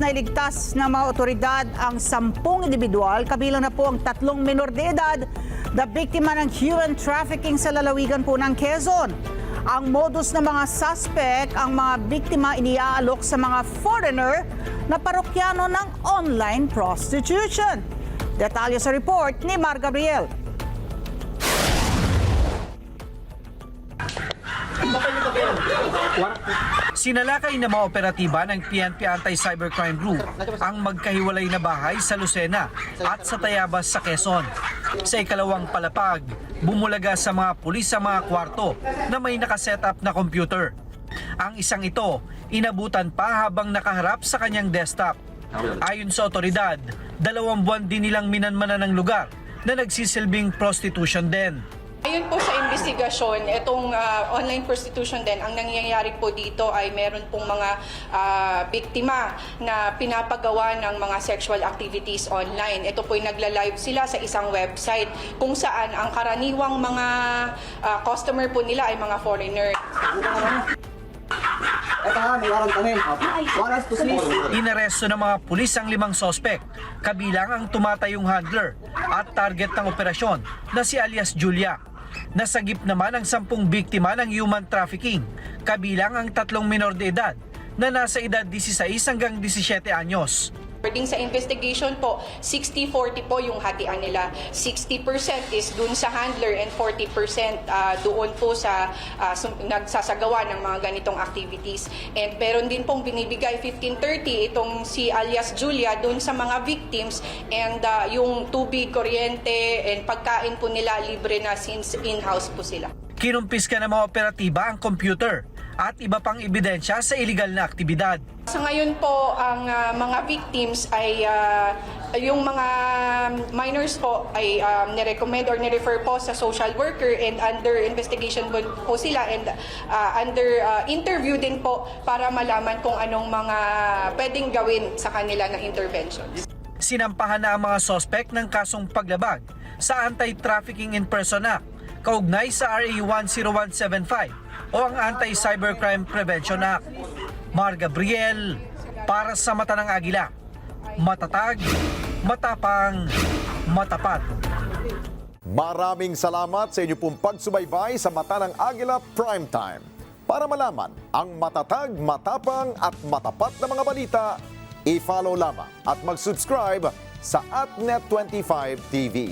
nailigtas ng mga otoridad ang 10 individual, kabilang na po ang 3 menor de edad na biktima ng human trafficking sa lalawigan po ng Quezon. Ang modus ng mga suspect, ang mga biktima iniaalok sa mga foreigner na parokyano ng online prostitution. Detalye sa report ni Mar Gabriel. Sinalakay ng mga operatiba ng PNP Anti-Cybercrime Group ang magkahiwalay na bahay sa Lucena at sa Tayabas sa Quezon. Sa ikalawang palapag, bumulaga sa mga pulis sa mga kwarto na may nakasetup na computer. Ang isang ito, inabutan pa habang nakaharap sa kanyang desktop. Ayon sa otoridad, 2 buwan din nilang minanmanan ng lugar na nagsisilbing prostitution din. Ayun po sa investigasyon, itong online prostitution din, ang nangyayari po dito ay meron pong mga biktima na pinapagawa ng mga sexual activities online. Ito po ay nagla-live sila sa isang website kung saan ang karaniwang mga customer po nila ay mga foreigner. Inaresto ng mga pulis ang 5 sospek, kabilang ang tumatayong handler at target ng operasyon na si alias Julia. Nasagip naman ang 10 biktima ng human trafficking, kabilang ang 3 menor de edad na nasa edad 16 hanggang 17 anyos. According sa investigation po, 60-40 po yung hatian nila. 60% is dun sa handler and 40% doon po sa nagsasagawa ng mga ganitong activities. And meron din pong binibigay 15-30 itong si alias Julia dun sa mga victims, and yung tubig, kuryente, and pagkain po nila libre na since in-house po sila. Kinumpis ka ng mga operatiba ang computer at iba pang ebidensya sa iligal na aktibidad. Sa ngayon po, ang mga victims ay yung mga minors po ay nirecommend or nirefer po sa social worker, and under investigation po sila, and under interview din po para malaman kung anong mga pwedeng gawin sa kanila na interventions. Sinampahan na ang mga sospek ng kasong paglabag sa Anti-Trafficking in Person Act, kaugnay sa RA 10175 o ang Anti-Cybercrime Prevention Act. Mar Gabriel, para sa Mata ng Agila. Matatag, matapang, matapat. Maraming salamat sa inyo pong pagsubaybay sa Mata ng Agila Primetime. Para malaman ang matatag, matapang at matapat na mga balita, i-follow lamang at mag-subscribe sa @net25 TV.